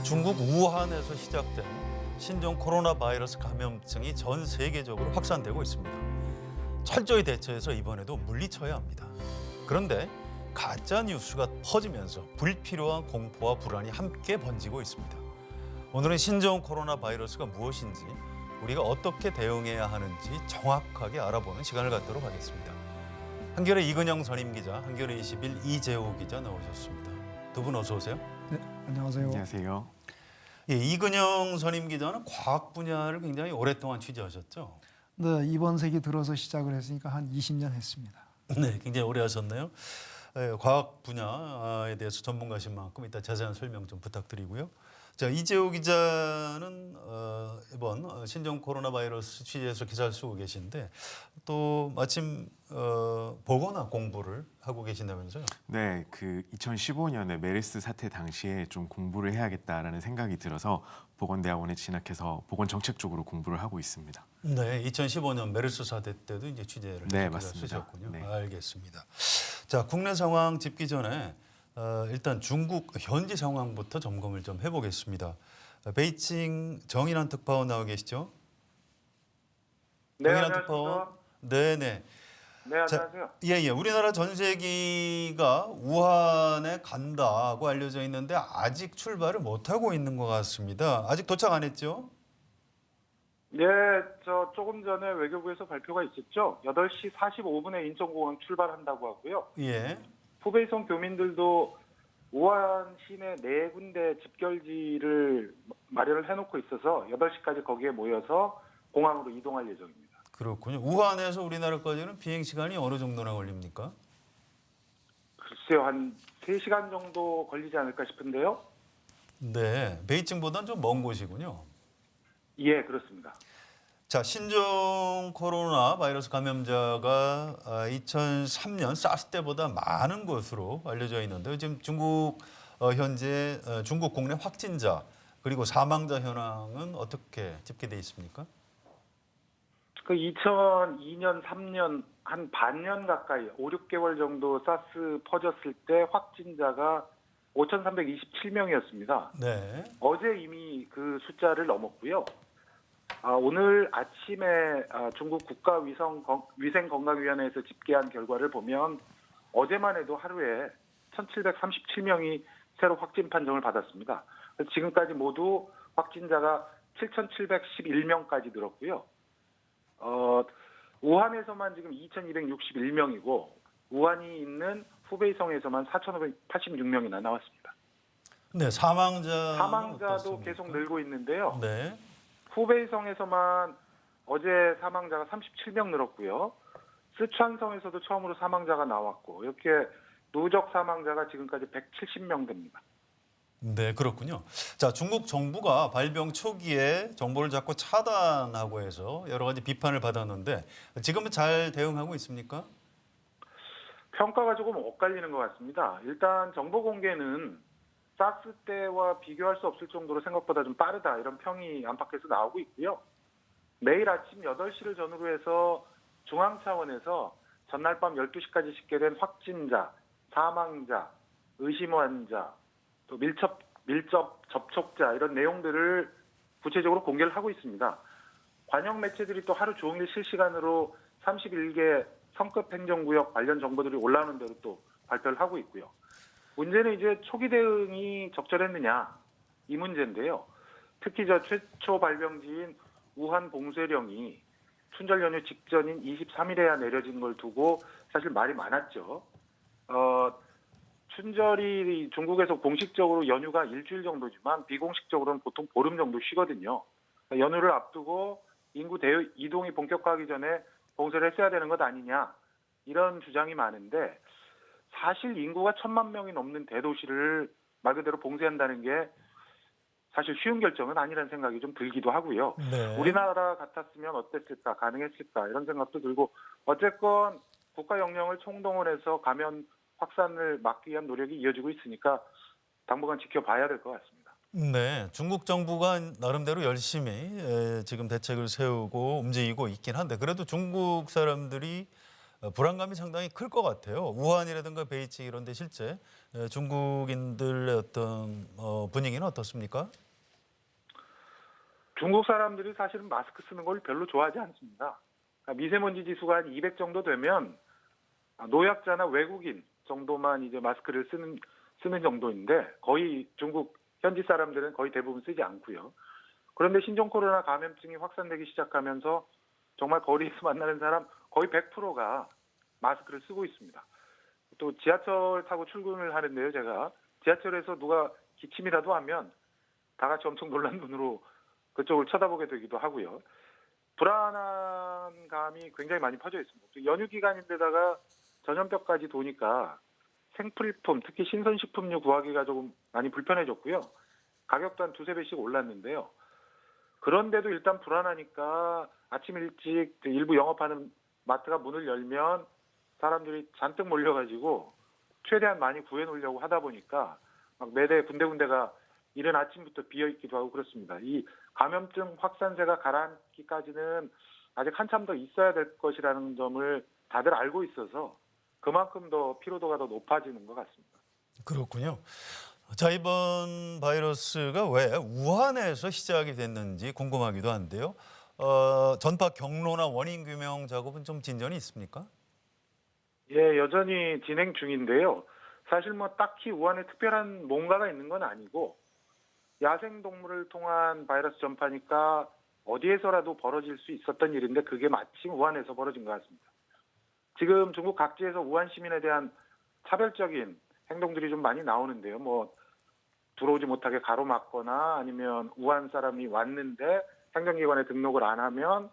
중국 우한에서 시작된 신종 코로나 바이러스 감염증이 전 세계적으로 확산되고 있습니다. 철저히 대처해서 이번에도 물리쳐야 합니다. 그런데 가짜 뉴스가 퍼지면서 불필요한 공포와 불안이 함께 번지고 있습니다. 오늘은 신종 코로나 바이러스가 무엇인지, 우리가 어떻게 대응해야 하는지 정확하게 알아보는 시간을 갖도록 하겠습니다. 한겨레 이근영 선임 기자, 한겨레 21 이재호 기자 나오셨습니다. 두 분 어서 오세요. 네, 안녕하세요. 안녕하세요. 예, 이근영 선임 기자는 과학 분야를 굉장히 오랫동안 취재하셨죠? 네, 이번 세기 들어서 시작을 했으니까 한 20년 했습니다. 네, 굉장히 오래 하셨네요. 과학 분야에 대해서 전문가신 만큼 이따 자세한 설명 좀 부탁드리고요. 자, 이재호 기자는 이번 신종 코로나 바이러스 취재에서 기사를 쓰고 계신데 또 마침 보거나 공부를 하고 계신다면서요? 네, 그 2015년에 메르스 사태 당시에 좀 공부를 해야겠다라는 생각이 들어서 보건대학원에 진학해서 보건정책 쪽으로 공부를 하고 있습니다. 네, 2015년 메르스 사태 때도 이제 취재를 네, 기사를 맞습니다. 쓰셨군요. 네. 알겠습니다. 자, 국내 상황 짚기 전에 일단 중국 현지 상황부터 점검을 좀 해보겠습니다. 베이징 정인환 특파원 나와 계시죠? 네, 정인환 안녕하십니까. 특파원. 네네. 네, 안녕하세요. 예예. 우리나라 전세기가 우한에 간다고 알려져 있는데 아직 출발을 못 하고 있는 것 같습니다. 아직 도착 안 했죠? 네, 저 조금 전에 외교부에서 발표가 있었죠. 8시 45분에 인천공항 출발한다고 하고요. 예. 후베이성 교민들도 우한 시내 4군데 집결지를 마련을 해놓고 있어서 8시까지 거기에 모여서 공항으로 이동할 예정입니다. 그렇군요. 우한에서 우리나라까지는 비행 시간이 어느 정도나 걸립니까? 글쎄요, 한 3시간 정도 걸리지 않을까 싶은데요. 네. 베이징보다는 좀 먼 곳이군요. 예, 그렇습니다. 자, 신종 코로나 바이러스 감염자가 2003년 사스 때보다 많은 것으로 알려져 있는데요. 지금 중국 현재 중국 국내 확진자 그리고 사망자 현황은 어떻게 집계돼 있습니까? 그 2002년, 3년 한 반년 가까이 5, 6개월 정도 사스 퍼졌을 때 확진자가 5,327명이었습니다. 네. 어제 이미 그 숫자를 넘었고요. 오늘 아침에 중국 국가위생건강위원회에서 집계한 결과를 보면 어제만 해도 하루에 1,737명이 새로 확진 판정을 받았습니다. 그래서 지금까지 모두 확진자가 7,711명까지 늘었고요. 우한에서만 지금 2,261명이고 우한이 있는 후베이성에서만 4,586명이나 나왔습니다. 네, 사망자도 어떻습니까? 계속 늘고 있는데요. 네. 후베이성에서만 어제 사망자가 37명 늘었고요. 쓰촨성에서도 처음으로 사망자가 나왔고 이렇게 누적 사망자가 지금까지 170명 됩니다. 네, 그렇군요. 자, 중국 정부가 발병 초기에 정보를 자꾸 차단하고 해서 여러 가지 비판을 받았는데 지금은 잘 대응하고 있습니까? 평가가 조금 엇갈리는 것 같습니다. 일단 정보 공개는 사스 때와 비교할 수 없을 정도로 생각보다 좀 빠르다 이런 평이 안팎에서 나오고 있고요. 매일 아침 8시를 전후로 해서 중앙 차원에서 전날 밤 12시까지 집계된 확진자, 사망자, 의심 환자, 또 밀접 접촉자 이런 내용들을 구체적으로 공개를 하고 있습니다. 관영 매체들이 또 하루 종일 실시간으로 31개 성급 행정구역 관련 정보들이 올라오는 대로 또 발표를 하고 있고요. 문제는 이제 초기 대응이 적절했느냐 이 문제인데요. 특히 저 최초 발병지인 우한 봉쇄령이 춘절 연휴 직전인 23일에야 내려진 걸 두고 사실 말이 많았죠. 춘절이 중국에서 공식적으로 연휴가 일주일 정도지만 비공식적으로는 보통 보름 정도 쉬거든요. 연휴를 앞두고 인구 이동이 본격화하기 전에 봉쇄를 했어야 되는 것 아니냐 이런 주장이 많은데 사실 인구가 1,000만 명이 넘는 대도시를 말 그대로 봉쇄한다는 게 사실 쉬운 결정은 아니라는 생각이 좀 들기도 하고요. 네. 우리나라 같았으면 어땠을까, 가능했을까 이런 생각도 들고 어쨌건 국가 역량을 총동원해서 감염 확산을 막기 위한 노력이 이어지고 있으니까 당분간 지켜봐야 될 것 같습니다. 네, 중국 정부가 나름대로 열심히 지금 대책을 세우고 움직이고 있긴 한데 그래도 중국 사람들이 불안감이 상당히 클 것 같아요. 우한이라든가 베이징 이런 데 실제 중국인들의 어떤 분위기는 어떻습니까? 중국 사람들이 사실은 마스크 쓰는 걸 별로 좋아하지 않습니다. 그러니까 미세먼지 지수가 한 200 정도 되면 노약자나 외국인 정도만 이제 마스크를 쓰는 정도인데 거의 중국 현지 사람들은 거의 대부분 쓰지 않고요. 그런데 신종 코로나 감염증이 확산되기 시작하면서 정말 거리에서 만나는 사람 거의 100%가 마스크를 쓰고 있습니다. 또 지하철 타고 출근을 하는데요. 제가 지하철에서 누가 기침이라도 하면 다 같이 엄청 놀란 눈으로 그쪽을 쳐다보게 되기도 하고요. 불안한 감이 굉장히 많이 퍼져 있습니다. 또 연휴 기간인데다가 전염병까지 도니까 생필품, 특히 신선식품류 구하기가 조금 많이 불편해졌고요. 가격도 한 두세 배씩 올랐는데요. 그런데도 일단 불안하니까 아침 일찍 일부 영업하는 마트가 문을 열면 사람들이 잔뜩 몰려가지고 최대한 많이 구해놓으려고 하다 보니까 막 매대 군데군데가 이른 아침부터 비어있기도 하고 그렇습니다. 이 감염증 확산세가 가라앉기까지는 아직 한참 더 있어야 될 것이라는 점을 다들 알고 있어서 그만큼 더 피로도가 더 높아지는 것 같습니다. 그렇군요. 자, 이번 바이러스가 왜 우한에서 시작이 됐는지 궁금하기도 한데요. 전파 경로나 원인 규명 작업은 좀 진전이 있습니까? 예, 여전히 진행 중인데요. 사실 뭐 딱히 우한에 특별한 뭔가가 있는 건 아니고 야생 동물을 통한 바이러스 전파니까 어디에서라도 벌어질 수 있었던 일인데 그게 마침 우한에서 벌어진 것 같습니다. 지금 중국 각지에서 우한 시민에 대한 차별적인 행동들이 좀 많이 나오는데요. 뭐 들어오지 못하게 가로막거나 아니면 우한 사람이 왔는데 행정기관에 등록을 안 하면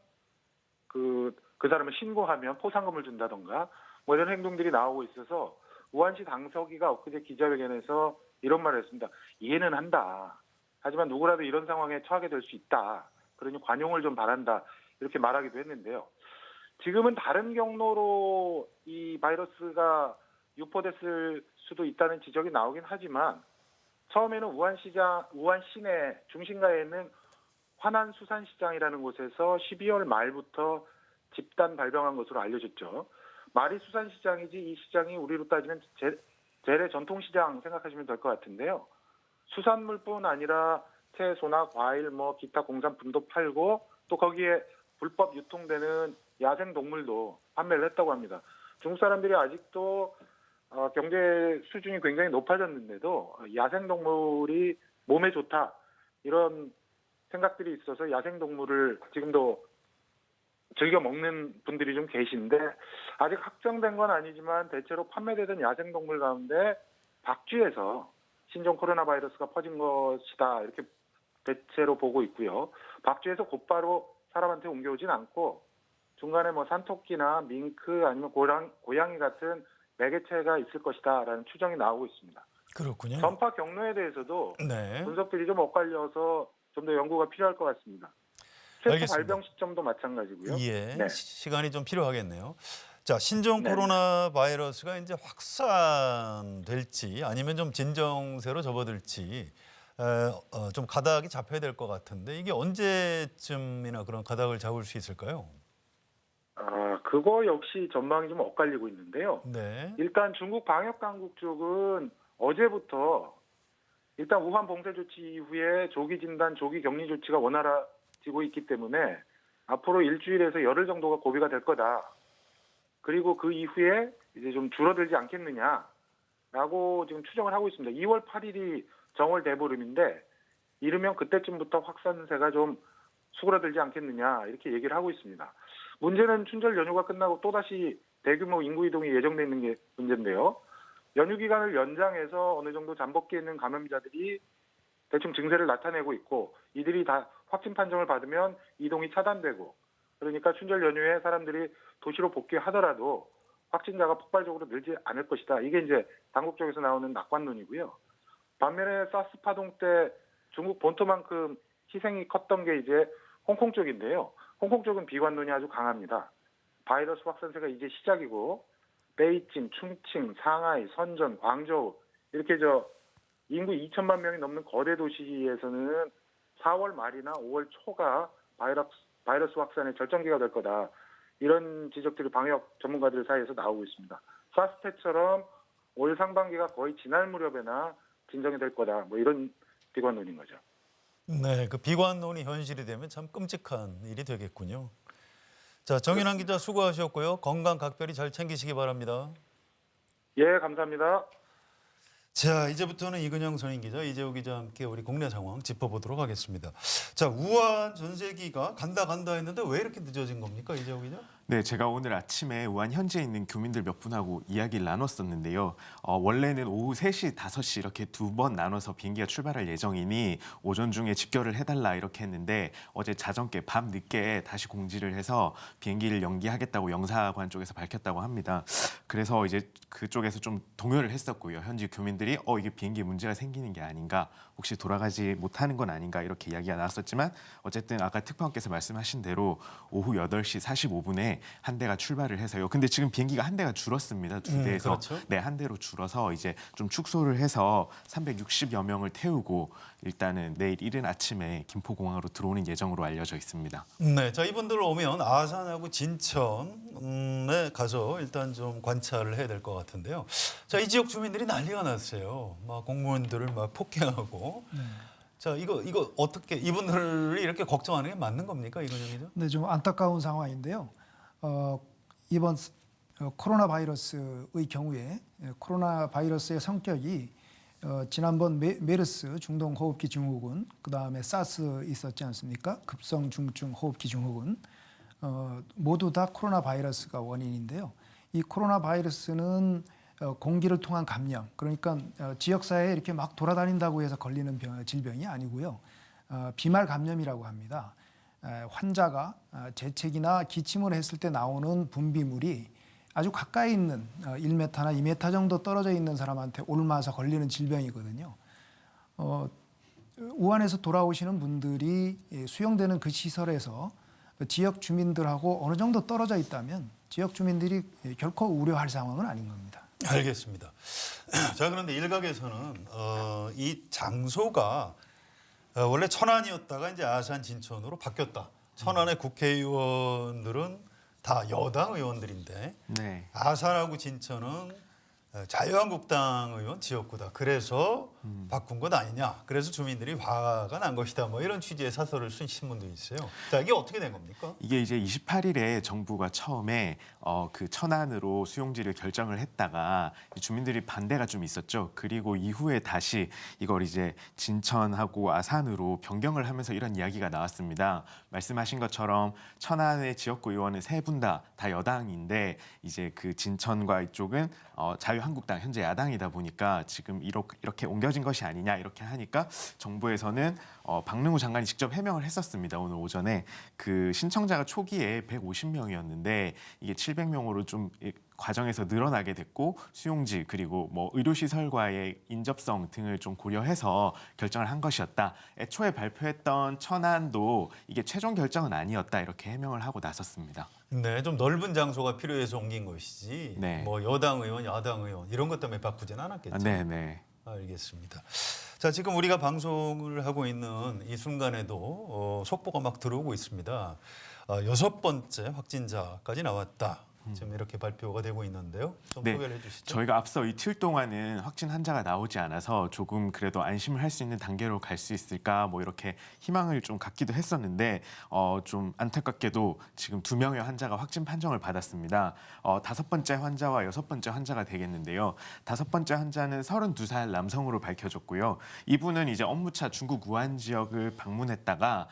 그 사람을 신고하면 포상금을 준다던가 뭐 이런 행동들이 나오고 있어서 우한시 당서기가 엊그제 기자회견에서 이런 말을 했습니다. 이해는 한다. 하지만 누구라도 이런 상황에 처하게 될 수 있다. 그러니 관용을 좀 바란다. 이렇게 말하기도 했는데요. 지금은 다른 경로로 이 바이러스가 유포됐을 수도 있다는 지적이 나오긴 하지만 처음에는 우한 시내 중심가에 있는 화난수산시장이라는 곳에서 12월 말부터 집단 발병한 것으로 알려졌죠. 말이 수산시장이지 이 시장이 우리로 따지면 재래 전통시장 생각하시면 될 것 같은데요. 수산물뿐 아니라 채소나 과일, 뭐 기타 공산품도 팔고 또 거기에 불법 유통되는 야생 동물도 판매를 했다고 합니다. 중국 사람들이 아직도 경제 수준이 굉장히 높아졌는데도 야생 동물이 몸에 좋다 이런 생각들이 있어서 야생 동물을 지금도 즐겨 먹는 분들이 좀 계신데 아직 확정된 건 아니지만 대체로 판매되던 야생 동물 가운데 박쥐에서 신종 코로나 바이러스가 퍼진 것이다 이렇게 대체로 보고 있고요. 박쥐에서 곧바로 사람한테 옮겨오진 않고 중간에 뭐 산토끼나 밍크 아니면 고양이 같은 매개체가 있을 것이다라는 추정이 나오고 있습니다. 그렇군요. 전파 경로에 대해서도 네. 분석들이 좀 엇갈려서 좀 더 연구가 필요할 것 같습니다. 최초 알겠습니다. 발병 시점도 마찬가지고요. 예, 네. 시간이 좀 필요하겠네요. 자, 신종 네. 코로나 바이러스가 이제 확산될지 아니면 좀 진정세로 접어들지 좀 가닥이 잡혀야 될 것 같은데 이게 언제쯤이나 그런 가닥을 잡을 수 있을까요? 그거 역시 전망이 좀 엇갈리고 있는데요. 네. 일단 중국 방역 당국 쪽은 어제부터 일단 우한 봉쇄 조치 이후에 조기 진단, 조기 격리 조치가 원활해지고 있기 때문에 앞으로 일주일에서 열흘 정도가 고비가 될 거다. 그리고 그 이후에 이제 좀 줄어들지 않겠느냐라고 지금 추정을 하고 있습니다. 2월 8일이 정월 대보름인데 이르면 그때쯤부터 확산세가 좀 수그러들지 않겠느냐 이렇게 얘기를 하고 있습니다. 문제는 춘절 연휴가 끝나고 또다시 대규모 인구 이동이 예정돼 있는 게 문제인데요. 연휴 기간을 연장해서 어느 정도 잠복기에 있는 감염자들이 대충 증세를 나타내고 있고 이들이 다 확진 판정을 받으면 이동이 차단되고 그러니까 춘절 연휴에 사람들이 도시로 복귀하더라도 확진자가 폭발적으로 늘지 않을 것이다. 이게 이제 당국 쪽에서 나오는 낙관론이고요. 반면에 사스 파동 때 중국 본토만큼 희생이 컸던 게 이제 홍콩 쪽인데요. 홍콩 쪽은 비관론이 아주 강합니다. 바이러스 확산세가 이제 시작이고 베이징, 충칭, 상하이, 선전, 광저우 이렇게 인구 2천만 명이 넘는 거대 도시에서는 4월 말이나 5월 초가 바이러스 확산의 절정기가 될 거다. 이런 지적들이 방역 전문가들 사이에서 나오고 있습니다. 사스 때처럼 올 상반기가 거의 지날 무렵에나 진정이 될 거다. 뭐 이런 비관론인 거죠. 네, 그 비관론이 현실이 되면 참 끔찍한 일이 되겠군요. 자, 정윤환 기자 수고하셨고요. 건강 각별히 잘 챙기시기 바랍니다. 예, 감사합니다. 자, 이제부터는 이근영 선임 기자, 이재호 기자와 함께 우리 국내 상황 짚어보도록 하겠습니다. 자, 우한 전세기가 간다 했는데 왜 이렇게 늦어진 겁니까, 이재호 기자? 네, 제가 오늘 아침에 우한 현지에 있는 교민들 몇 분하고 이야기를 나눴었는데요. 원래는 오후 3시, 5시 이렇게 2번 나눠서 비행기가 출발할 예정이니 오전 중에 집결을 해달라 이렇게 했는데 어제 자정께 밤 늦게 다시 공지를 해서 비행기를 연기하겠다고 영사관 쪽에서 밝혔다고 합니다. 그래서 이제 그쪽에서 좀 동요를 했었고요. 현지 교민들이 이게 비행기에 문제가 생기는 게 아닌가, 혹시 돌아가지 못하는 건 아닌가 이렇게 이야기가 나왔었지만 어쨌든 아까 특파원께서 말씀하신 대로 오후 8시 45분에 한 대가 출발을 해서요. 근데 지금 비행기가 한 대가 줄었습니다. 두 대에서 그렇죠. 네, 한 대로 줄어서 이제 좀 축소를 해서 360여 명을 태우고 일단은 내일 이른 아침에 김포공항으로 들어오는 예정으로 알려져 있습니다. 네, 자, 이분들 오면 아산하고 진천에 가서 일단 좀 관찰을 해야 될 것 같은데요. 자, 이 지역 주민들이 난리가 났어요. 막 공무원들을 막 폭행하고. 자, 이거 어떻게 이분들이 이렇게 걱정하는 게 맞는 겁니까, 이건영 기자? 네, 좀 안타까운 상황인데요. 이번 코로나 바이러스의 경우에 코로나 바이러스의 성격이 지난번 메르스 중동 호흡기 증후군, 그다음에 사스 있었지 않습니까? 급성 중증 호흡기 증후군 모두 다 코로나 바이러스가 원인인데요. 이 코로나 바이러스는 공기를 통한 감염, 그러니까 지역사회에 이렇게 막 돌아다닌다고 해서 걸리는 질병이 아니고요. 비말 감염이라고 합니다. 환자가 재채기나 기침을 했을 때 나오는 분비물이 아주 가까이 있는 1m나 2m 정도 떨어져 있는 사람한테 옮아서 걸리는 질병이거든요. 우한에서 돌아오시는 분들이 수용되는 그 시설에서 지역 주민들하고 어느 정도 떨어져 있다면 지역 주민들이 결코 우려할 상황은 아닌 겁니다. 알겠습니다. 자, 그런데 일각에서는 이 장소가 원래 천안이었다가 이제 아산 진천으로 바뀌었다. 천안의 국회의원들은 다 여당 의원들인데 네. 아산하고 진천은 자유한국당 의원 지역구다. 그래서 바꾼 것 아니냐. 그래서 주민들이 화가 난 것이다. 뭐 이런 취지의 사설을 쓴 신문도 있어요. 자, 이게 어떻게 된 겁니까? 이게 이제 28일에 정부가 처음에 그 천안으로 수용지를 결정을 했다가 주민들이 반대가 좀 있었죠. 그리고 이후에 다시 이걸 이제 진천하고 아산으로 변경을 하면서 이런 이야기가 나왔습니다. 말씀하신 것처럼 천안의 지역구 의원은 3분 다 여당인데 이제 그 진천과 이쪽은 자유한국당 현재 야당이다 보니까 지금 이렇게 옮겨진 것이 아니냐 이렇게 하니까 정부에서는 박능우 장관이 직접 해명을 했었습니다. 오늘 오전에 그 신청자가 초기에 150명이었는데 이게 700명으로 좀 과정에서 늘어나게 됐고 수용지 그리고 뭐 의료시설과의 인접성 등을 좀 고려해서 결정을 한 것이었다. 애초에 발표했던 천안도 이게 최종 결정은 아니었다 이렇게 해명을 하고 나섰습니다. 네, 좀 넓은 장소가 필요해서 옮긴 것이지. 네. 뭐 여당 의원, 야당 의원 이런 것 때문에 바꾸진 않았겠죠. 네. 알겠습니다. 자, 지금 우리가 방송을 하고 있는 이 순간에도 속보가 막 들어오고 있습니다. 6번째 확진자까지 나왔다. 지금 이렇게 발표가 되고 있는데요. 좀 네, 소개를 해주시죠. 저희가 앞서 이틀 동안은 확진 환자가 나오지 않아서 조금 그래도 안심을 할 수 있는 단계로 갈 수 있을까 뭐 이렇게 희망을 좀 갖기도 했었는데 좀 안타깝게도 지금 2명의 환자가 확진 판정을 받았습니다. 5번째 환자와 6번째 환자가 되겠는데요. 5번째 환자는 32살 남성으로 밝혀졌고요. 이분은 이제 업무차 중국 우한 지역을 방문했다가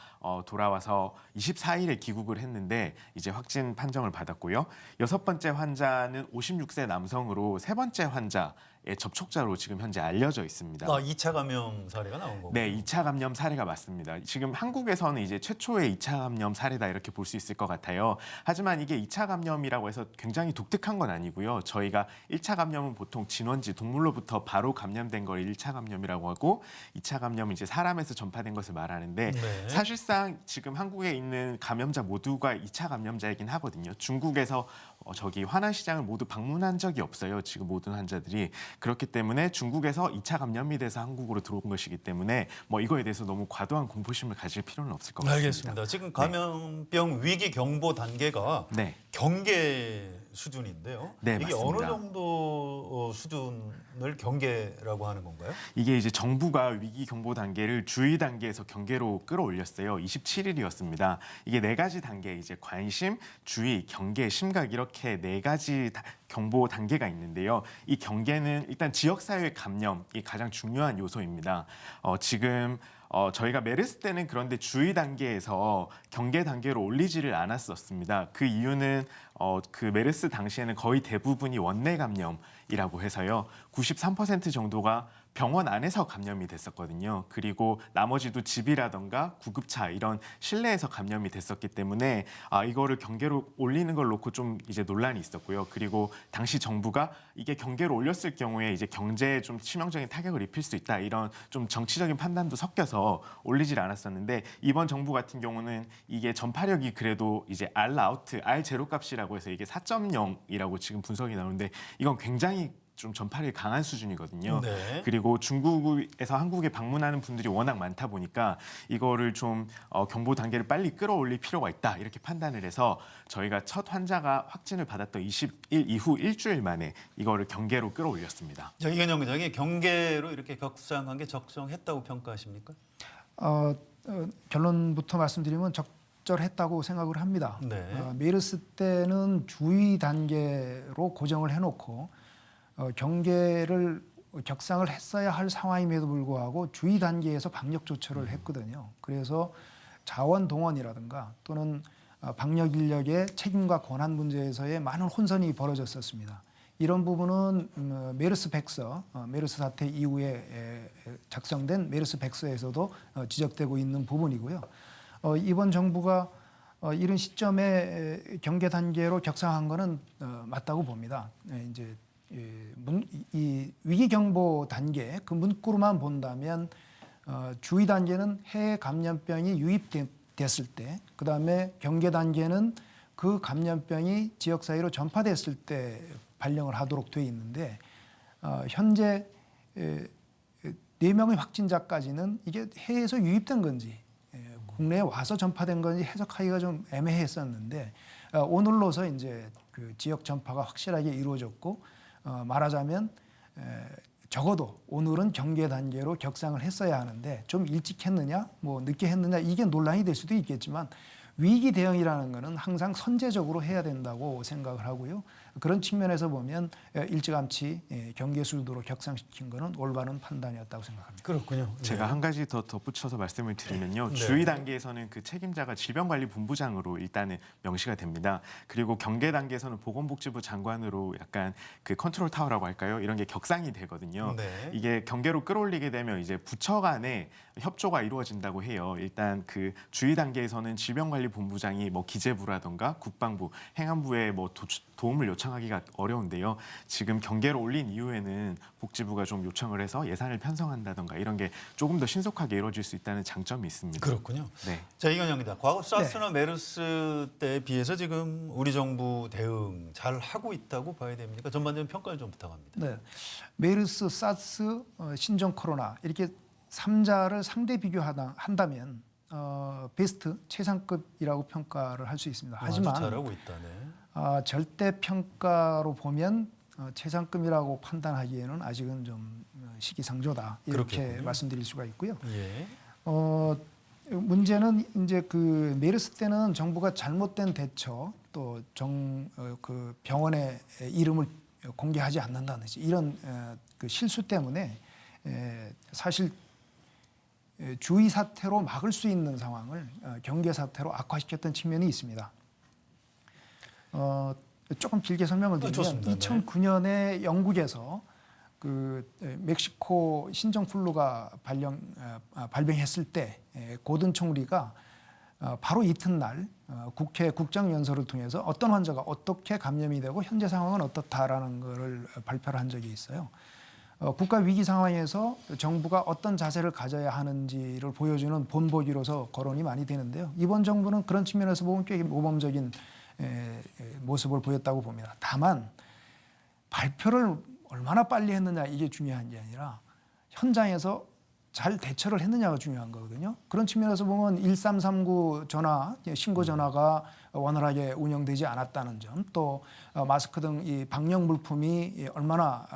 돌아와서 24일에 귀국을 했는데 이제 확진 판정을 받았고요. 6번째 환자는 56세 남성으로 3번째 환자의 접촉자로 지금 현재 알려져 있습니다. 2차 감염 사례가 나온 거고. 네, 2차 감염 사례가 맞습니다. 지금 한국에서는 이제 최초의 2차 감염 사례다 이렇게 볼 수 있을 것 같아요. 하지만 이게 2차 감염이라고 해서 굉장히 독특한 건 아니고요. 저희가 1차 감염은 보통 진원지 동물로부터 바로 감염된 걸 1차 감염이라고 하고 2차 감염은 이제 사람에서 전파된 것을 말하는데 네. 사실상 지금 한국에 있는 감염자 모두가 2차 감염자이긴 하거든요. 중국에서 저기 화난 시장을 모두 방문한 적이 없어요. 지금 모든 환자들이. 그렇기 때문에 중국에서 2차 감염이 돼서 한국으로 들어온 것이기 때문에 뭐 이거에 대해서 너무 과도한 공포심을 가질 필요는 없을 것 같습니다. 알겠습니다. 지금 감염병 위기 경보 단계가 네. 경계 수준인데요. 네, 이게 맞습니다. 어느 정도 수준을 경계라고 하는 건가요? 이게 이제 정부가 위기 경보 단계를 주의 단계에서 경계로 끌어올렸어요. 27일이었습니다. 이게 네 가지 단계, 이제 관심, 주의, 경계, 심각 이렇게 네 가지 경보 단계가 있는데요. 이 경계는 일단 지역사회 감염이 가장 중요한 요소입니다. 지금 저희가 메르스 때는 그런데 주의 단계에서 경계 단계로 올리지를 않았었습니다. 그 이유는 그 메르스 당시에는 거의 대부분이 원내 감염이라고 해서요. 93% 정도가 병원 안에서 감염이 됐었거든요. 그리고 나머지도 집이라던가 구급차 이런 실내에서 감염이 됐었기 때문에 이거를 경계로 올리는 걸 놓고 좀 이제 논란이 있었고요. 그리고 당시 정부가 이게 경계로 올렸을 경우에 이제 경제에 좀 치명적인 타격을 입힐 수 있다 이런 좀 정치적인 판단도 섞여서 올리질 않았었는데 이번 정부 같은 경우는 이게 전파력이 그래도 이제 R 제로 값이라고 해서 이게 4.0이라고 지금 분석이 나오는데 이건 굉장히 좀 전파력이 강한 수준이거든요. 네. 그리고 중국에서 한국에 방문하는 분들이 워낙 많다 보니까 이거를 좀 경보 단계를 빨리 끌어올릴 필요가 있다 이렇게 판단을 해서 저희가 첫 환자가 확진을 받았던 20일 이후 일주일 만에 이거를 경계로 끌어올렸습니다. 자, 이건영 기자님, 경계로 이렇게 격상한 게 적정했다고 평가하십니까? 결론부터 말씀드리면 적절했다고 생각을 합니다. 네. 메르스 때는 주의 단계로 고정을 해놓고 경계를 격상을 했어야 할 상황임에도 불구하고 주의 단계에서 방역 조처를 했거든요. 그래서 자원 동원이라든가 또는 방역 인력의 책임과 권한 문제에서의 많은 혼선이 벌어졌었습니다. 이런 부분은 메르스 백서, 메르스 사태 이후에 작성된 메르스 백서에서도 지적되고 있는 부분이고요. 이번 정부가 이런 시점에 경계 단계로 격상한 것은 맞다고 봅니다. 이제 이 위기 경보 단계 그 문구로만 본다면 주의 단계는 해외 감염병이 유입됐을 때, 그 다음에 경계 단계는 그 감염병이 지역 사회로 전파됐을 때 발령을 하도록 돼 있는데 현재 4명의 확진자까지는 이게 해외에서 유입된 건지 국내에 와서 전파된 건지 해석하기가 좀 애매했었는데 오늘로서 이제 그 지역 전파가 확실하게 이루어졌고 말하자면 적어도 오늘은 경계 단계로 격상을 했어야 하는데 좀 일찍 했느냐, 뭐 늦게 했느냐 이게 논란이 될 수도 있겠지만 위기 대응이라는 것은 항상 선제적으로 해야 된다고 생각을 하고요. 그런 측면에서 보면 일찌감치 경계 수준으로 격상시킨 것은 올바른 판단이었다고 생각합니다. 그렇군요. 제가 네. 한 가지 더 덧붙여서 말씀을 드리면요. 네. 주의 단계에서는 그 책임자가 질병관리본부장으로 일단은 명시가 됩니다. 그리고 경계 단계에서는 보건복지부 장관으로 약간 그 컨트롤 타워라고 할까요? 이런 게 격상이 되거든요. 네. 이게 경계로 끌어올리게 되면 이제 부처 간에 협조가 이루어진다고 해요. 일단 그 주의 단계에서는 질병관리본부장이 뭐 기재부라던가 국방부, 행안부에 뭐 도움을 요청하기가 어려운데요. 지금 경계로 올린 이후에는 복지부가 좀 요청을 해서 예산을 편성한다던가 이런 게 조금 더 신속하게 이루어질 수 있다는 장점이 있습니다. 그렇군요. 네. 자, 이건영 기자, 과거 사스나 메르스 때에 비해서 지금 우리 정부 대응 잘 하고 있다고 봐야 됩니까? 전반적인 평가를 좀 부탁합니다. 네, 메르스, 사스, 신종 코로나 이렇게 3자를 상대 비교한다면 베스트 최상급이라고 평가를 할 수 있습니다. 하지만 아주 잘하고 있다네. 절대 평가로 보면 최상급이라고 판단하기에는 아직은 좀 시기상조다 이렇게 그렇겠군요. 말씀드릴 수가 있고요. 예. 문제는 이제 그 메르스 때는 정부가 잘못된 대처 또 그 병원의 이름을 공개하지 않는다든지 이런 그 실수 때문에 사실 주의 사태로 막을 수 있는 상황을 경계 사태로 악화시켰던 측면이 있습니다. 조금 길게 설명을 드리면 좋습니다. 네. 2009년에 영국에서 그 멕시코 신종 플루가 발병했을 때 고든 총리가 바로 이튿날 국회 국정연설을 통해서 어떤 환자가 어떻게 감염이 되고 현재 상황은 어떻다라는 것을 발표를 한 적이 있어요. 국가 위기 상황에서 정부가 어떤 자세를 가져야 하는지를 보여주는 본보기로서 거론이 많이 되는데요. 이번 정부는 그런 측면에서 보면 꽤 모범적인 모습을 보였다고 봅니다. 다만 발표를 얼마나 빨리 했느냐 이게 중요한 게 아니라 현장에서 잘 대처를 했느냐가 중요한 거거든요. 그런 측면에서 보면 1339 전화, 신고 전화가 원활하게 운영되지 않았다는 점, 또 마스크 등 이 방역 물품이 얼마나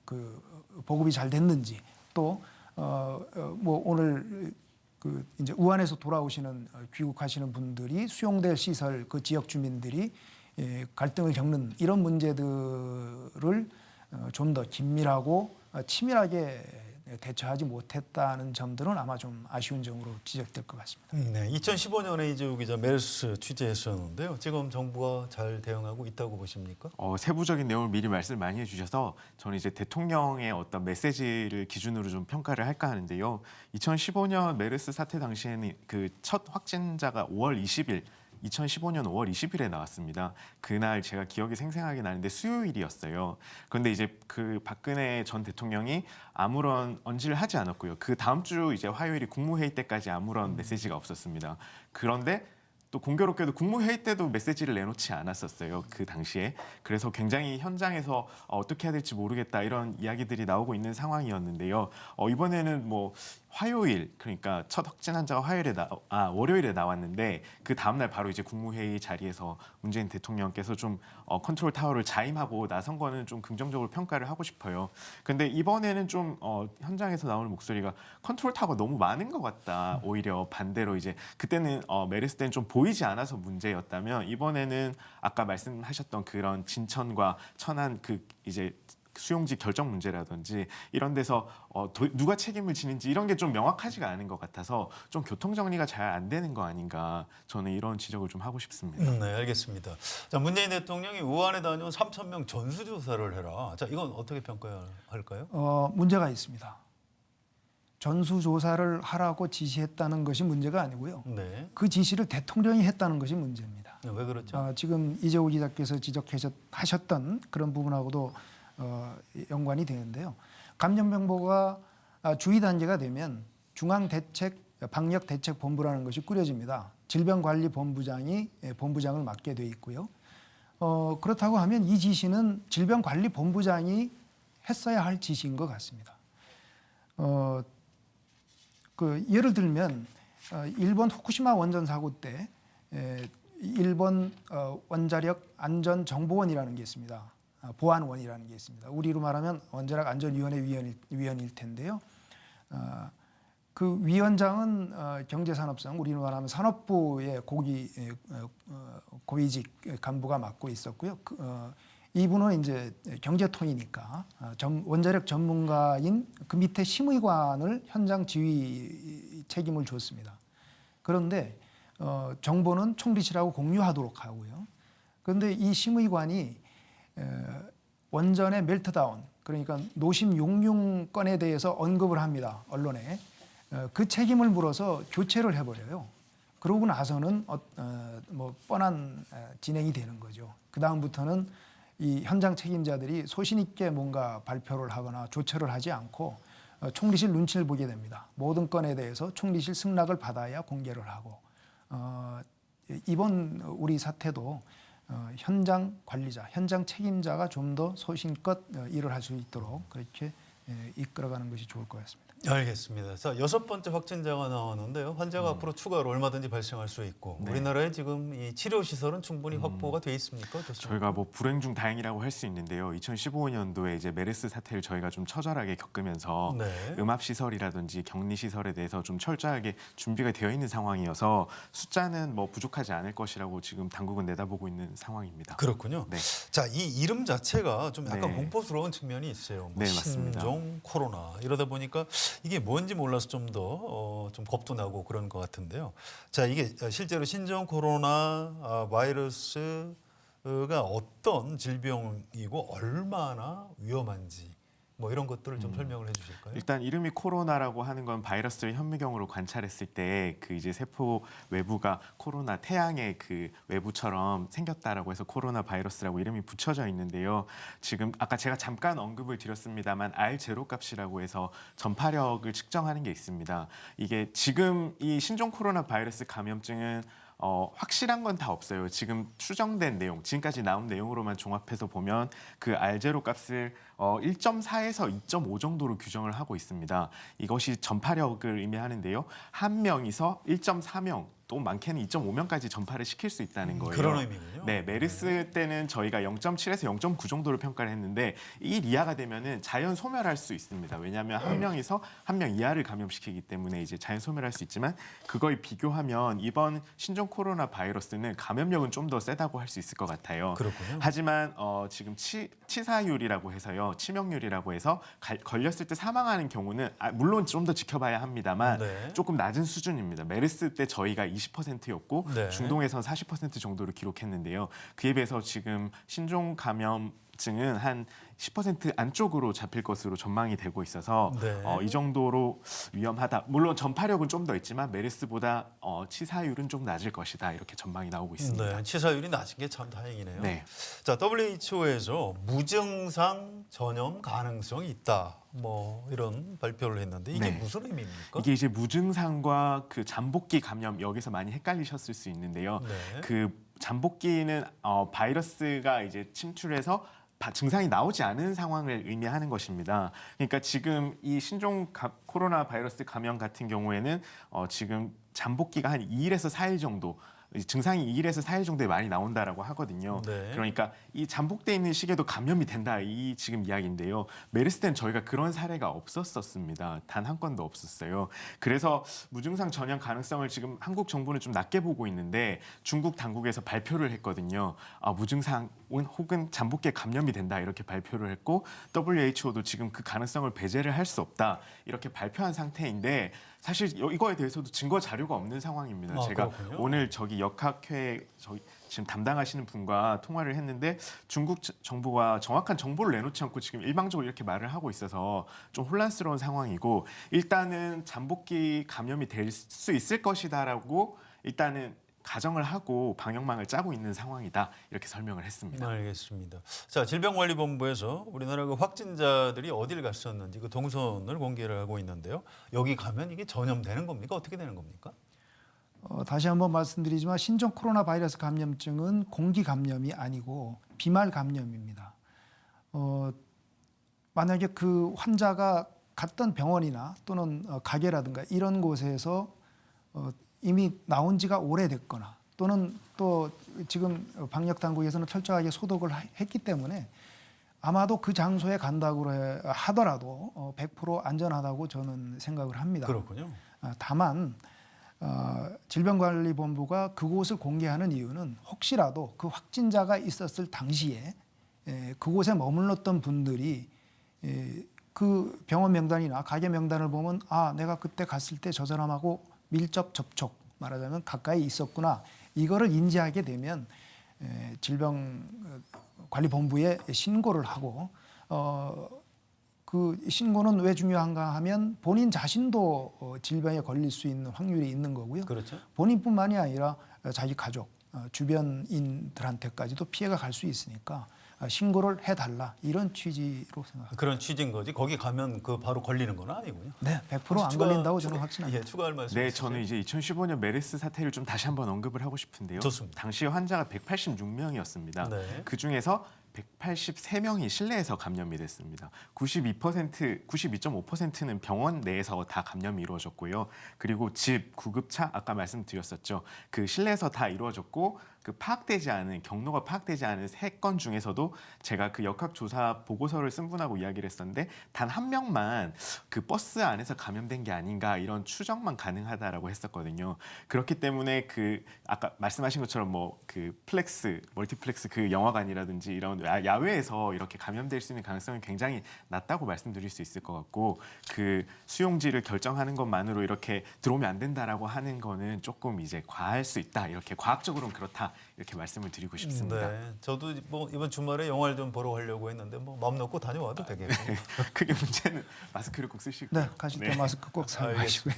그 보급이 잘 됐는지, 또 뭐 오늘 그 이제 우한에서 돌아오시는 귀국하시는 분들이 수용될 시설 그 지역 주민들이 갈등을 겪는 이런 문제들을 좀 더 긴밀하고 치밀하게 대처하지 못했다는 점들은 아마 좀 아쉬운 점으로 지적될 것 같습니다. 네, 2015년에 이재우 기자 메르스 취재했었는데요. 지금 정부가 잘 대응하고 있다고 보십니까? 세부적인 내용을 미리 말씀 많이 해주셔서 저는 이제 대통령의 어떤 메시지를 기준으로 좀 평가를 할까 하는데요. 2015년 메르스 사태 당시에는 그 첫 확진자가 2015년 5월 20일에 나왔습니다. 그날 제가 기억이 생생하게 나는데 수요일이었어요. 그런데 이제 그 박근혜 전 대통령이 아무런 언질을 하지 않았고요. 그 다음 주 이제 화요일이 국무회의 때까지 아무런 메시지가 없었습니다. 그런데 또 공교롭게도 국무회의 때도 메시지를 내놓지 않았었어요. 그 당시에. 그래서 굉장히 현장에서 어떻게 해야 될지 모르겠다 이런 이야기들이 나오고 있는 상황이었는데요. 이번에는 뭐 화요일, 그러니까 첫 확진 환자가 월요일에 나왔는데 그 다음날 바로 이제 국무회의 자리에서 문재인 대통령께서 좀 컨트롤 타워를 자임하고 나선 거는 좀 긍정적으로 평가를 하고 싶어요. 근데 이번에는 좀 현장에서 나오는 목소리가 컨트롤 타워가 너무 많은 것 같다. 오히려 반대로 이제 그때는 메르스 때는 좀 보이지 않아서 문제였다면 이번에는 아까 말씀하셨던 그런 진천과 천안 그 이제 수용지 결정 문제라든지 이런 데서 누가 책임을 지는지 이런 게 좀 명확하지가 않은 것 같아서 좀 교통 정리가 잘 안 되는 거 아닌가 저는 이런 지적을 좀 하고 싶습니다. 네, 알겠습니다. 자, 문재인 대통령이 우한에 다녀온 3,000명 전수조사를 해라. 자, 이건 어떻게 평가할까요? 문제가 있습니다. 전수조사를 하라고 지시했다는 것이 문제가 아니고요. 네. 그 지시를 대통령이 했다는 것이 문제입니다. 왜 그렇죠? 지금 이재호 기자께서 지적하셨던 그런 부분하고도 연관이 되는데요. 감염병보가 주의 단계가 되면 중앙방역대책본부라는 것이 꾸려집니다. 질병관리본부장이 본부장을 맡게 돼 있고요. 그렇다고 하면 이 지시는 질병관리본부장이 했어야 할 지시인 것 같습니다. 예를 들면 일본 후쿠시마 원전 사고 때 일본 원자력 안전정보원이라는 게 있습니다. 보안원이라는 게 있습니다. 우리로 말하면 원자력 안전위원회 위원일 텐데요. 그 위원장은 경제산업성, 우리로 말하면 산업부의 고위직 간부가 맡고 있었고요. 이분은 이제 경제통이니까 원자력 전문가인 그 밑에 심의관을 현장 지휘 책임을 줬습니다. 그런데 정보는 총리실하고 공유하도록 하고요. 그런데 이 심의관이 원전의 멜트다운, 그러니까 노심 용융 건에 대해서 언급을 합니다. 언론에. 그 책임을 물어서 교체를 해버려요. 그러고 나서는 뭐 뻔한 진행이 되는 거죠. 그 다음부터는 이 현장 책임자들이 소신 있게 뭔가 발표를 하거나 조처를 하지 않고 총리실 눈치를 보게 됩니다. 모든 건에 대해서 총리실 승낙을 받아야 공개를 하고 이번 우리 사태도 현장 관리자, 현장 책임자가 좀 더 소신껏 일을 할 수 있도록 그렇게 이끌어가는 것이 좋을 것 같습니다. 알겠습니다. 자, 6번째 확진자가 나왔는데요. 환자가 앞으로 추가로 얼마든지 발생할 수 있고 네. 우리나라에 지금 이 치료 시설은 충분히 확보가 돼 있습니까? 어떻습니까? 저희가 뭐 불행 중 다행이라고 할 수 있는데요. 2015년도에 이제 메르스 사태를 저희가 좀 처절하게 겪으면서 네. 음압 시설이라든지 격리 시설에 대해서 좀 철저하게 준비가 되어 있는 상황이어서 숫자는 뭐 부족하지 않을 것이라고 지금 당국은 내다보고 있는 상황입니다. 그렇군요. 네. 자, 이 이름 자체가 좀 약간 네. 공포스러운 측면이 있어요. 뭐 네, 맞습니다. 신종 코로나 이러다 보니까 이게 뭔지 몰라서 좀 더 좀 겁도 나고 그런 것 같은데요. 자, 이게 실제로 신종 코로나 바이러스가 어떤 질병이고 얼마나 위험한지 뭐 이런 것들을 좀 설명을 해주실까요? 일단 이름이 코로나라고 하는 건 바이러스를 현미경으로 관찰했을 때 그 이제 세포 외부가 코로나 태양의 그 외부처럼 생겼다라고 해서 코로나 바이러스라고 이름이 붙여져 있는데요. 지금 아까 제가 잠깐 언급을 드렸습니다만 R0 값이라고 해서 전파력을 측정하는 게 있습니다. 이게 지금 이 신종 코로나 바이러스 감염증은 확실한 건 다 없어요. 지금 추정된 내용, 지금까지 나온 내용으로만 종합해서 보면 그 R0 값을 1.4에서 2.5 정도로 규정을 하고 있습니다. 이것이 전파력을 의미하는데요. 한 명이서 1.4명 또 많게는 2.5명까지 전파를 시킬 수 있다는 거예요. 그런 의미군요. 네, 메르스 때는 저희가 0.7에서 0.9 정도로 평가를 했는데 이 이하가 되면은 자연 소멸할 수 있습니다. 왜냐하면 한 명이서 한 명 이하를 감염시키기 때문에 이제 자연 소멸할 수 있지만 그거에 비교하면 이번 신종 코로나 바이러스는 감염력은 좀 더 세다고 할 수 있을 것 같아요. 그렇군요. 하지만 지금 치사율이라고 해서요, 치명률이라고 해서 걸렸을 때 사망하는 경우는 물론 좀 더 지켜봐야 합니다만 네. 조금 낮은 수준입니다. 메르스 때 저희가 20%였고 네. 중동에서는 40% 정도를 기록했는데요. 그에 비해서 지금 신종 감염증은 한 10% 안쪽으로 잡힐 것으로 전망이 되고 있어서 네. 이 정도로 위험하다. 물론 전파력은 좀 더 있지만 메르스보다 치사율은 좀 낮을 것이다. 이렇게 전망이 나오고 있습니다. 네, 치사율이 낮은 게 참 다행이네요. 네. 자, WHO에서 무증상 전염 가능성이 있다. 뭐 이런 발표를 했는데 이게 네. 무슨 의미입니까? 이게 이제 무증상과 그 잠복기 감염 여기서 많이 헷갈리셨을 수 있는데요. 네. 그 잠복기는 바이러스가 이제 침출해서 증상이 나오지 않은 상황을 의미하는 것입니다. 그러니까 지금 이 신종 코로나 바이러스 감염 같은 경우에는 지금 잠복기가 한 2일에서 4일 정도 증상이 2일에서 4일 정도에 많이 나온다라고 하거든요. 네. 그러니까 이 잠복돼 있는 시기에도 감염이 된다 이 지금 이야기인데요. 메르스 때는 저희가 그런 사례가 없었습니다. 단 한 건도 없었어요. 그래서 무증상 전염 가능성을 지금 한국 정부는 좀 낮게 보고 있는데 중국 당국에서 발표를 했거든요. 무증상 혹은 잠복기에 감염이 된다 이렇게 발표를 했고 WHO도 지금 그 가능성을 배제를 할 수 없다 이렇게 발표한 상태인데 사실 이거에 대해서도 증거 자료가 없는 상황입니다. 제가 그렇군요. 오늘 저기 역학회 지금 담당하시는 분과 통화를 했는데 중국 정부가 정확한 정보를 내놓지 않고 지금 일방적으로 이렇게 말을 하고 있어서 좀 혼란스러운 상황이고 일단은 잠복기 감염이 될 수 있을 것이다라고 일단은 가정을 하고 방역망을 짜고 있는 상황이다 이렇게 설명을 했습니다. 알겠습니다. 자, 질병관리본부에서 우리나라 그 확진자들이 어디를 갔었는지 그 동선을 공개를 하고 있는데요. 여기 가면 이게 전염되는 겁니까? 어떻게 되는 겁니까? 다시 한번 말씀드리지만 신종 코로나 바이러스 감염증은 공기 감염이 아니고 비말 감염입니다. 만약에 그 환자가 갔던 병원이나 또는 가게라든가 이런 곳에서 이미 나온 지가 오래됐거나 또는 또 지금 방역 당국에서는 철저하게 소독을 했기 때문에 아마도 그 장소에 간다고 하더라도 100% 안전하다고 저는 생각을 합니다. 그렇군요. 다만 질병관리본부가 그곳을 공개하는 이유는 혹시라도 그 확진자가 있었을 당시에 그곳에 머물렀던 분들이 그 병원 명단이나 가게 명단을 보면 내가 그때 갔을 때 저 사람하고 밀접 접촉 말하자면 가까이 있었구나 이거를 인지하게 되면 질병관리본부에 신고를 하고 그 신고는 왜 중요한가 하면 본인 자신도 질병에 걸릴 수 있는 확률이 있는 거고요. 그렇죠. 본인뿐만이 아니라 자기 가족, 주변인들한테까지도 피해가 갈 수 있으니까 신고를 해달라 이런 취지로 생각합니다. 그런 취지인 거지. 거기 가면 그 바로 걸리는 건 아니군요. 네, 100%안 걸린다고 저는 확신합니다. 예, 추가할 말씀. 네, 있으세요? 저는 이제 2015년 메르스 사태를 좀 다시 한번 언급을 하고 싶은데요. 좋습니다. 당시 환자가 186명이었습니다. 네. 그 중에서 183명이 실내에서 감염이 됐습니다. 92.5%는 병원 내에서 다 감염이 이루어졌고요. 그리고 집, 구급차 아까 말씀드렸었죠. 그 실내에서 다 이루어졌고 그 파악되지 않은 경로가 파악되지 않은 3건 중에서도 제가 그 역학조사 보고서를 쓴 분하고 이야기를 했었는데 단 한 명만 그 버스 안에서 감염된 게 아닌가 이런 추정만 가능하다라고 했었거든요. 그렇기 때문에 그 아까 말씀하신 것처럼 뭐 그 멀티플렉스 그 영화관이라든지 이런 야외에서 이렇게 감염될 수 있는 가능성이 굉장히 낮다고 말씀드릴 수 있을 것 같고 그 수용지를 결정하는 것만으로 이렇게 들어오면 안 된다라고 하는 거는 조금 이제 과할 수 있다 이렇게 과학적으로는 그렇다 이렇게 말씀을 드리고 싶습니다. 네, 저도 뭐 이번 주말에 영화를 좀 보러 가려고 했는데 뭐 마음 놓고 다녀와도 되겠고. 크게 문제는 마스크를 꼭 쓰시고. 네, 가실 때 마스크 꼭 사용하시고요.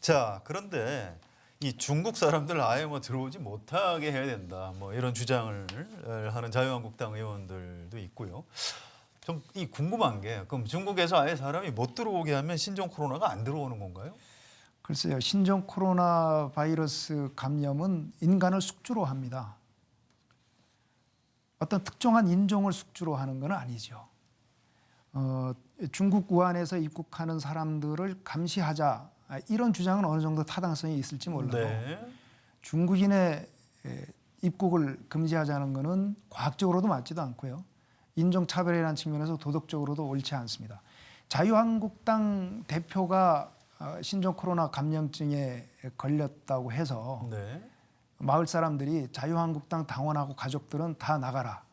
자, 그런데 이 중국 사람들 아예 뭐 들어오지 못하게 해야 된다. 뭐 이런 주장을 하는 자유한국당 의원들도 있고요. 좀 이 궁금한 게 그럼 중국에서 아예 사람이 못 들어오게 하면 신종 코로나가 안 들어오는 건가요? 글쎄요, 신종 코로나 바이러스 감염은 인간을 숙주로 합니다. 어떤 특정한 인종을 숙주로 하는 건 아니죠. 중국 우한에서 입국하는 사람들을 감시하자 이런 주장은 어느 정도 타당성이 있을지 몰라도 네. 중국인의 입국을 금지하자는 것은 과학적으로도 맞지도 않고요. 인종차별이라는 측면에서 도덕적으로도 옳지 않습니다. 자유한국당 대표가 신종 코로나 감염증에 걸렸다고 해서 네. 마을 사람들이 자유한국당 당원하고 가족들은 다 나가라.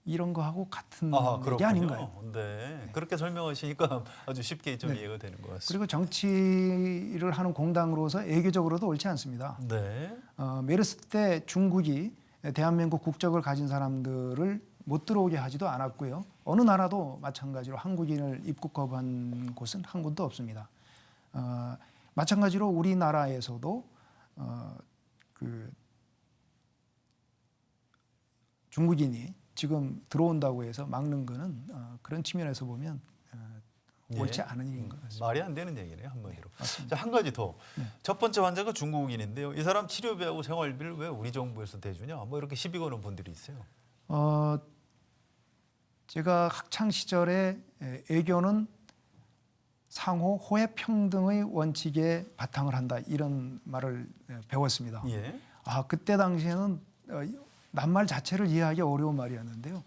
이런 거하고 같은 아, 얘기 그렇군요. 아닌가요? 네. 그렇게 설명하시니까 아주 쉽게 좀 네. 이해가 되는 것 같습니다. 그리고 정치를 하는 공당으로서 애교적으로도 옳지 않습니다. 네. 메르스 때 중국이 대한민국 국적을 가진 사람들을 못 들어오게 하지도 않았고요. 어느 나라도 마찬가지로 한국인을 입국 거부한 곳은 한 군도 없습니다. 마찬가지로 우리나라에서도 그 중국인이 지금 들어온다고 해서 막는 거는 그런 측면에서 보면 옳지 예. 않은 일인 것 같습니다. 말이 안 되는 얘기네요, 한마디로. 맞습니다. 자, 한 가지 더. 네. 첫 번째 환자가 중국인인데요. 이 사람 치료비하고 생활비를 왜 우리 정부에서 대주냐? 뭐 이렇게 시비 거는 분들이 있어요. 제가 학창 시절에 애교는 상호 호혜 평등의 원칙에 바탕을 한다 이런 말을 배웠습니다. 예. 그때 당시에는 낱말 자체를 이해하기 어려운 말이었는데요.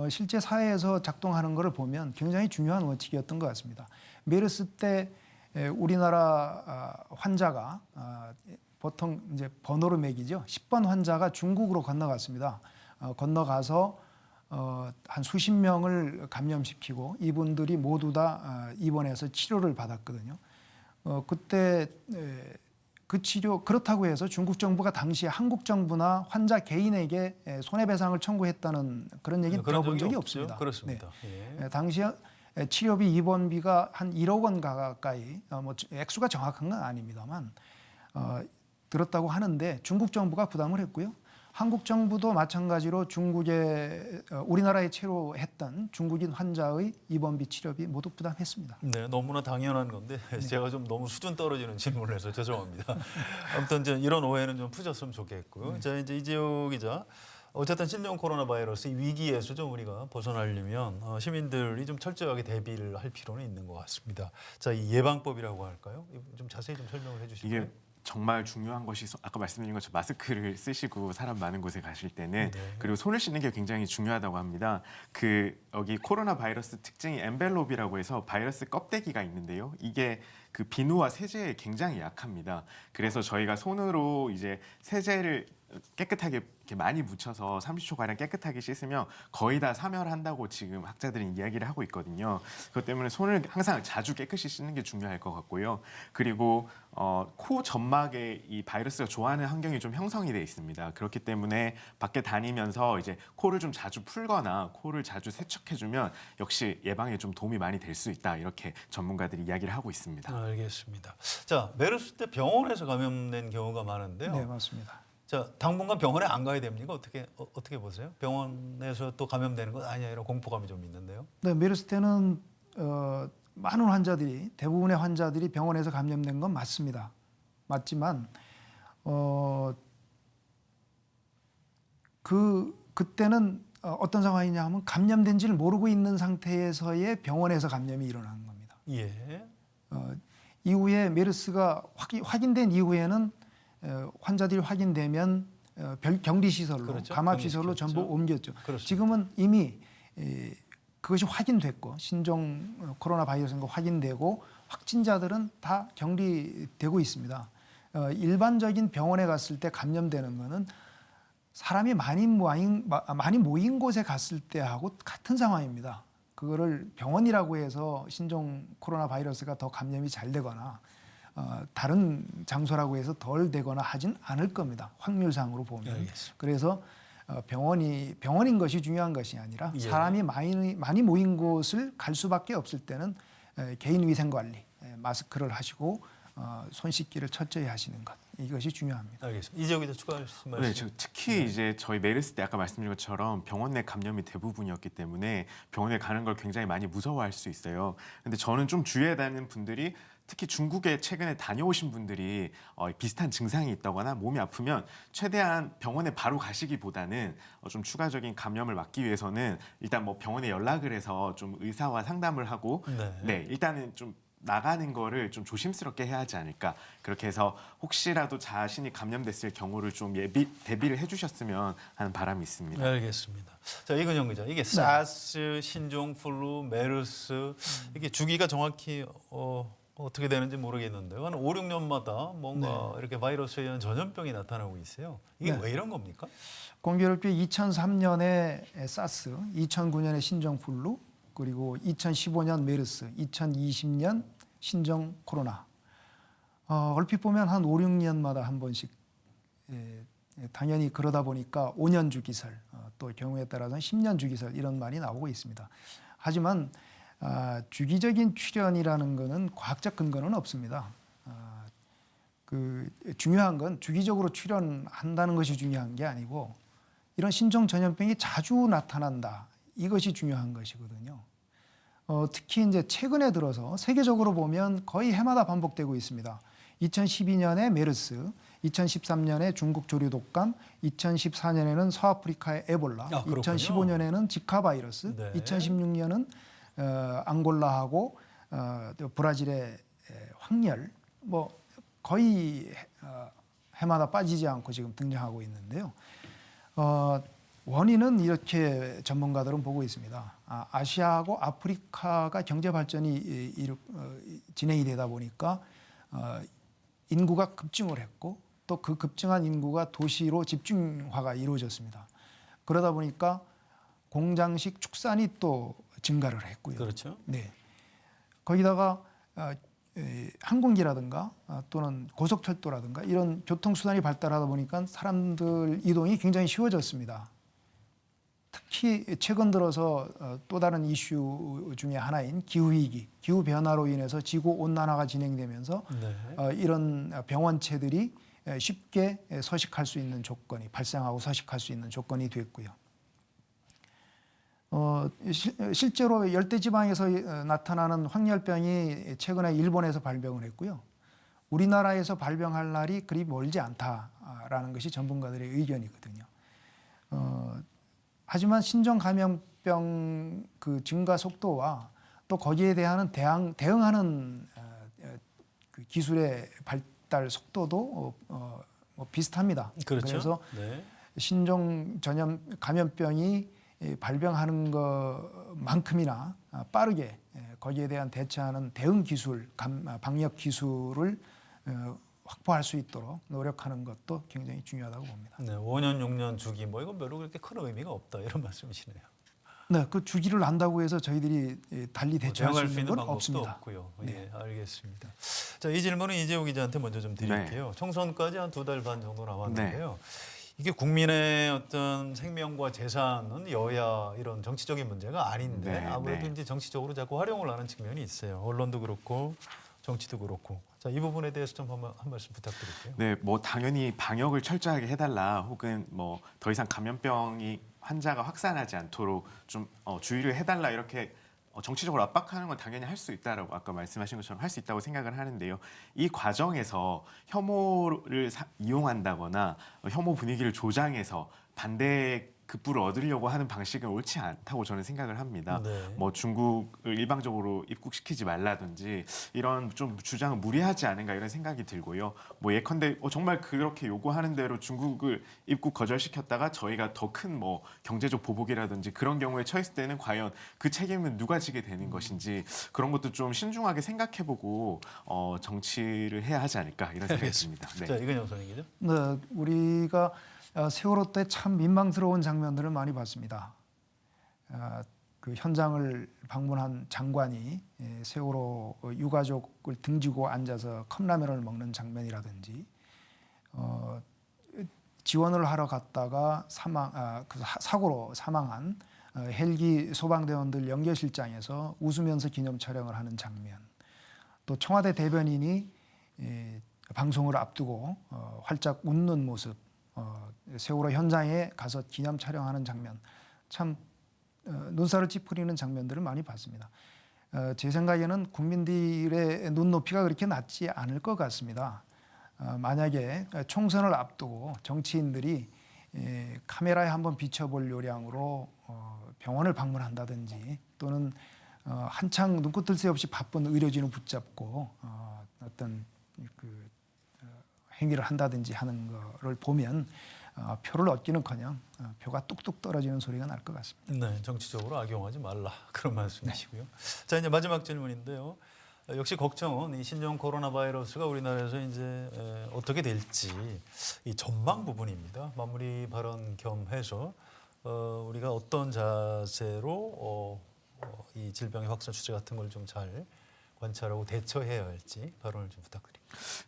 실제 사회에서 작동하는 것을 보면 굉장히 중요한 원칙이었던 것 같습니다. 메르스 때 우리나라 환자가 보통 이제 번호로 매기죠. 10번 환자가 중국으로 건너갔습니다. 건너가서 한 수십 명을 감염시키고 이분들이 모두 다 입원해서 치료를 받았거든요. 그때 그 치료 그렇다고 해서 중국 정부가 당시에 한국 정부나 환자 개인에게 손해배상을 청구했다는 그런 얘기 그런 들어본 적이 없죠? 없습니다. 그렇습니다. 네. 예. 당시에 치료비 입원비가 한 1억 원 가까이 뭐 액수가 정확한 건 아닙니다만 들었다고 하는데 중국 정부가 부담을 했고요. 한국 정부도 마찬가지로 우리나라에 치료했던 중국인 환자의 입원비 치료비 모두 부담했습니다. 네, 너무나 당연한 건데 제가 좀 너무 수준 떨어지는 질문을 해서 죄송합니다. 아무튼 이제 이런 오해는 좀 푸셨으면 좋겠고요. 자, 이제 이재호 기자. 어쨌든 신종 코로나 바이러스 위기에서 좀 우리가 벗어나려면 시민들이 좀 철저하게 대비를 할 필요는 있는 것 같습니다. 자, 이 예방법이라고 할까요? 좀 자세히 좀 설명을 해주실까요? 이게 정말 중요한 것이 아까 말씀드린 것처럼 마스크를 쓰시고 사람 많은 곳에 가실 때는 네. 그리고 손을 씻는 게 굉장히 중요하다고 합니다. 여기 코로나 바이러스 특징이 엔벨롭이라고 해서 바이러스 껍데기가 있는데요. 이게 그 비누와 세제에 굉장히 약합니다. 그래서 저희가 손으로 이제 세제를 깨끗하게 이렇게 많이 묻혀서 30초 가량 깨끗하게 씻으면 거의 다 사멸한다고 지금 학자들은 이야기를 하고 있거든요. 그것 때문에 손을 항상 자주 깨끗이 씻는 게 중요할 것 같고요. 그리고 코 점막에 이 바이러스가 좋아하는 환경이 좀 형성이 돼 있습니다. 그렇기 때문에 밖에 다니면서 이제 코를 좀 자주 풀거나 코를 자주 세척해주면 역시 예방에 좀 도움이 많이 될 수 있다. 이렇게 전문가들이 이야기를 하고 있습니다. 알겠습니다. 자, 메르스 때 병원에서 감염된 경우가 많은데요. 네, 맞습니다. 자, 당분간 병원에 안 가야 됩니까? 어떻게 보세요? 병원에서 또 감염되는 건 아니야 이런 공포감이 좀 있는데요. 네, 메르스 때는 많은 환자들이 대부분의 환자들이 병원에서 감염된 건 맞습니다. 맞지만 그때는 어떤 상황이냐 하면 감염된지를 모르고 있는 상태에서의 병원에서 감염이 일어나는 겁니다. 예. 이후에 메르스가 확인된 이후에는 환자들이 확인되면 격리 시설로 그렇죠. 감압 시설로 격리시켰죠. 전부 옮겼죠. 그렇습니다. 지금은 이미 그것이 확인됐고 신종 코로나 바이러스인 거 확인되고 확진자들은 다 격리되고 있습니다. 일반적인 병원에 갔을 때 감염되는 거는 사람이 많이 모인 곳에 갔을 때하고 같은 상황입니다. 그거를 병원이라고 해서 신종 코로나 바이러스가 더 감염이 잘 되거나 다른 장소라고 해서 덜 되거나 하진 않을 겁니다. 확률상으로 보면. 알겠습니다. 그래서 병원인 것이 중요한 것이 아니라 예. 사람이 많이 모인 곳을 갈 수밖에 없을 때는 개인 위생 관리, 마스크를 하시고 손 씻기를 철저히 하시는 것 이것이 중요합니다. 알겠습니다. 이재호 기자 추가하실 말씀. 네, 특히 이제 저희 메르스 때 아까 말씀드린 것처럼 병원 내 감염이 대부분이었기 때문에 병원에 가는 걸 굉장히 많이 무서워할 수 있어요. 근데 저는 좀 주의해야 되는 분들이 특히 중국에 최근에 다녀오신 분들이 비슷한 증상이 있다거나 몸이 아프면 최대한 병원에 바로 가시기보다는 좀 추가적인 감염을 막기 위해서는 일단 뭐 병원에 연락을 해서 좀 의사와 상담을 하고 네, 일단은 좀 나가는 거를 좀 조심스럽게 해야 하지 않을까. 그렇게 해서 혹시라도 자신이 감염됐을 경우를 좀 대비를 해주셨으면 하는 바람이 있습니다. 알겠습니다. 자, 이근영 기자, 이게 사스, 신종 플루, 메르스 이게 주기가 정확히 어떻게 되는지 모르겠는데요. 한 5, 6년마다 뭔가 이렇게 바이러스에 의한 전염병이 나타나고 있어요. 이게 왜 이런 겁니까? 공교롭게 2003년에 사스, 2009년에 신종플루, 그리고 2015년 메르스, 2020년 신종 코로나. 얼핏 보면 한 5, 6년마다 한 번씩 당연히 그러다 보니까 5년 주기설, 또 경우에 따라서는 10년 주기설 이런 말이 나오고 있습니다. 하지만 주기적인 출현이라는 것은 과학적 근거는 없습니다. 중요한 건 주기적으로 출현한다는 것이 중요한 게 아니고 이런 신종 전염병이 자주 나타난다. 이것이 중요한 것이거든요. 특히 이제 최근에 들어서 세계적으로 보면 거의 해마다 반복되고 있습니다. 2012년에 메르스, 2013년에 중국 조류독감, 2014년에는 서아프리카의 에볼라, 2015년에는 지카 바이러스, 2016년은 앙골라하고 브라질의 황열, 뭐 거의 해마다 빠지지 않고 지금 등장하고 있는데요. 원인은 이렇게 전문가들은 보고 있습니다. 아시아하고 아프리카가 경제 발전이 진행이 되다 보니까 인구가 급증을 했고 또 그 급증한 인구가 도시로 집중화가 이루어졌습니다. 그러다 보니까 공장식 축산이 또 증가를 했고요. 그렇죠. 네. 거기다가 항공기라든가 또는 고속철도라든가 이런 교통수단이 발달하다 보니까 사람들 이동이 굉장히 쉬워졌습니다. 특히 최근 들어서 또 다른 이슈 중에 하나인 기후위기, 기후변화로 인해서 지구온난화가 진행되면서 이런 병원체들이 쉽게 서식할 수 있는 조건이 발생하고 서식할 수 있는 조건이 됐고요. 실제로 열대지방에서 나타나는 황열병이 최근에 일본에서 발병을 했고요. 우리나라에서 발병할 날이 그리 멀지 않다라는 것이 전문가들의 의견이거든요. 하지만 신종 감염병 그 증가 속도와 또 거기에 대한 대응하는 그 기술의 발달 속도도 비슷합니다. 그렇죠. 그래서 신종 감염병이 발병하는 것만큼이나 빠르게 거기에 대한 대처하는 대응 기술, 방역 기술을 확보할 수 있도록 노력하는 것도 굉장히 중요하다고 봅니다. 네, 5년, 6년 주기 뭐 이건 별로 그렇게 큰 의미가 없다 이런 말씀이시네요. 네, 그 주기를 안다고 해서 저희들이 달리 대처할 수 있는 건 방법도 없습니다. 없고요. 네, 알겠습니다. 자, 이 질문은 이재호 기자한테 먼저 좀 드릴게요. 총선까지 한 2달 반 정도 남았는데요. 이게 국민의 어떤 생명과 재산은 여야 이런 정치적인 문제가 아닌데 아무래도 이제 정치적으로 자꾸 활용을 하는 측면이 있어요. 언론도 그렇고 정치도 그렇고. 자, 이 부분에 대해서 좀 한 말씀 부탁드릴게요. 네, 뭐 당연히 방역을 철저하게 해달라 혹은 뭐 더 이상 감염병이 환자가 확산하지 않도록 좀 주의를 해달라 이렇게 정치적으로 압박하는 건 당연히 할 수 있다라고 아까 말씀하신 것처럼 할 수 있다고 생각을 하는데요. 이 과정에서 혐오를 이용한다거나 혐오 분위기를 조장해서 반대 급부를 얻으려고 하는 방식은 옳지 않다고 저는 생각을 합니다. 뭐 중국을 일방적으로 입국시키지 말라든지 이런 좀 주장은 무리하지 않은가 이런 생각이 들고요. 뭐 예컨대 정말 그렇게 요구하는 대로 중국을 입국 거절시켰다가 저희가 더 큰 뭐 경제적 보복이라든지 그런 경우에 처했을 때는 과연 그 책임은 누가 지게 되는 것인지 그런 것도 좀 신중하게 생각해보고 정치를 해야 하지 않을까 이런 생각이 듭니다. 네. 자, 이근영 선생님이죠. 네, 우리가 세월호 때 참 민망스러운 장면들을 많이 봤습니다. 그 현장을 방문한 장관이 세월호 유가족을 등지고 앉아서 컵라면을 먹는 장면이라든지 지원을 하러 갔다가 사고로 사망한 헬기 소방대원들 연결실장에서 웃으면서 기념 촬영을 하는 장면, 또 청와대 대변인이 방송을 앞두고 활짝 웃는 모습, 세월호 현장에 가서 기념 촬영하는 장면, 참 눈살을 찌푸리는 장면들을 많이 봤습니다. 제 생각에는 국민들의 눈높이가 그렇게 낮지 않을 것 같습니다. 만약에 총선을 앞두고 정치인들이 카메라에 한번 비춰볼 요량으로 병원을 방문한다든지 또는 한창 눈꽃들 새 없이 바쁜 의료진을 붙잡고 어떤 그 행위를 한다든지 하는 거를 보면 표를 얻기는커녕 표가 뚝뚝 떨어지는 소리가 날 것 같습니다. 네, 정치적으로 악용하지 말라 그런 말씀이시고요. 자, 이제 마지막 질문인데요. 역시 걱정은 이 신종 코로나 바이러스가 우리나라에서 이제 어떻게 될지 이 전망 부분입니다. 마무리 발언 겸해서 우리가 어떤 자세로 이 질병의 확산 추세 같은 걸 좀 잘 관찰하고 대처해야 할지 발언을 좀 부탁드립니다.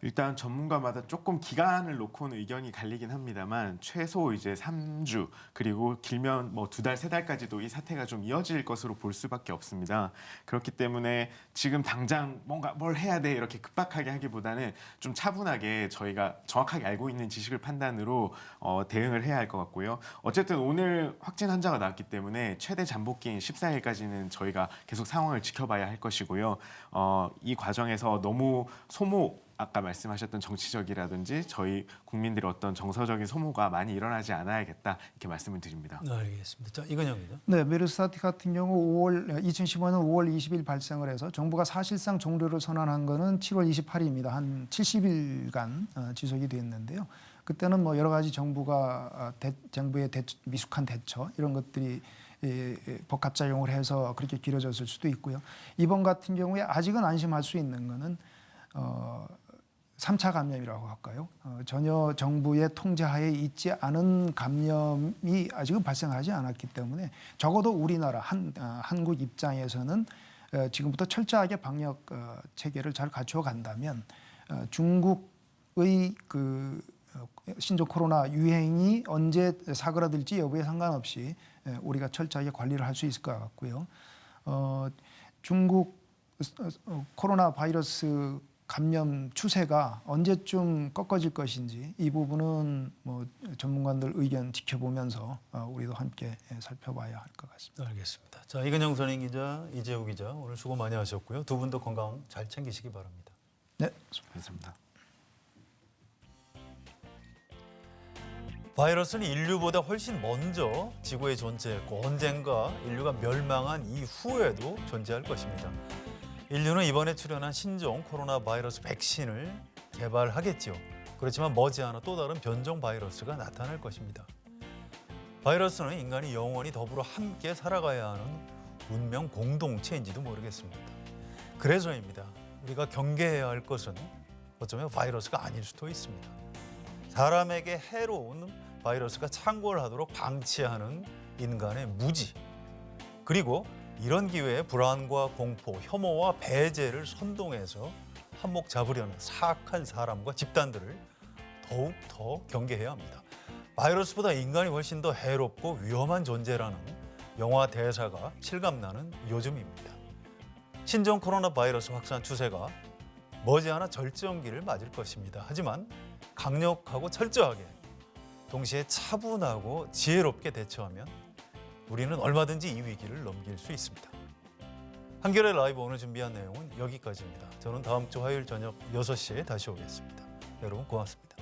일단 전문가마다 조금 기간을 놓고는 의견이 갈리긴 합니다만 최소 이제 3주 그리고 길면 뭐 2달, 3달까지도 이 사태가 좀 이어질 것으로 볼 수밖에 없습니다. 그렇기 때문에 지금 당장 뭔가 뭘 해야 돼 이렇게 급박하게 하기보다는 좀 차분하게 저희가 정확하게 알고 있는 지식을 판단으로 대응을 해야 할 것 같고요. 어쨌든 오늘 확진 환자가 나왔기 때문에 최대 잠복기인 14일까지는 저희가 계속 상황을 지켜봐야 할 것이고요. 이 과정에서 너무 소모 아까 말씀하셨던 정치적이라든지 저희 국민들의 어떤 정서적인 소모가 많이 일어나지 않아야겠다 이렇게 말씀을 드립니다. 네, 알겠습니다. 자, 이건영 기자. 네, 메르스 사태 같은 경우 2015년 5월 20일 발생을 해서 정부가 사실상 종료를 선언한 거는 7월 28일입니다. 한 70일간 지속이 됐는데요. 그때는 뭐 여러 가지 정부의 미숙한 대처 이런 것들이 복합작용을 해서 그렇게 길어졌을 수도 있고요. 이번 같은 경우에 아직은 안심할 수 있는 거는 3차 감염이라고 할까요? 전혀 정부의 통제하에 있지 않은 감염이 아직은 발생하지 않았기 때문에 적어도 우리나라 한국 입장에서는 지금부터 철저하게 방역 체계를 잘 갖추어 간다면 중국의 그 신종 코로나 유행이 언제 사그라들지 여부에 상관없이 우리가 철저하게 관리를 할 수 있을 것 같고요. 중국 코로나 바이러스 감염 추세가 언제쯤 꺾어질 것인지 이 부분은 뭐 전문가들 의견 지켜보면서 우리도 함께 살펴봐야 할 것 같습니다. 알겠습니다. 자, 이건영 선임 기자, 이재우 기자 오늘 수고 많이 하셨고요. 두 분도 건강 잘 챙기시기 바랍니다. 네, 감사합니다. 바이러스는 인류보다 훨씬 먼저 지구에 존재했고 언젠가 인류가 멸망한 이후에도 존재할 것입니다. 인류는 이번에 출현한 신종 코로나 바이러스 백신을 개발하겠지요. 그렇지만 머지않아 또 다른 변종 바이러스가 나타날 것입니다. 바이러스는 인간이 영원히 더불어 함께 살아가야 하는 운명 공동체인지도 모르겠습니다. 그래서입니다. 우리가 경계해야 할 것은 어쩌면 바이러스가 아닐 수도 있습니다. 사람에게 해로운 바이러스가 창궐하도록 방치하는 인간의 무지, 그리고 이런 기회에 불안과 공포, 혐오와 배제를 선동해서 한몫 잡으려는 사악한 사람과 집단들을 더욱 더 경계해야 합니다. 바이러스보다 인간이 훨씬 더 해롭고 위험한 존재라는 영화 대사가 실감나는 요즘입니다. 신종 코로나 바이러스 확산 추세가 머지않아 절정기를 맞을 것입니다. 하지만 강력하고 철저하게 동시에 차분하고 지혜롭게 대처하면 우리는 얼마든지 이 위기를 넘길 수 있습니다. 한겨레 라이브 오늘 준비한 내용은 여기까지입니다. 저는 다음 주 화요일 저녁 6시에 다시 오겠습니다. 여러분 고맙습니다.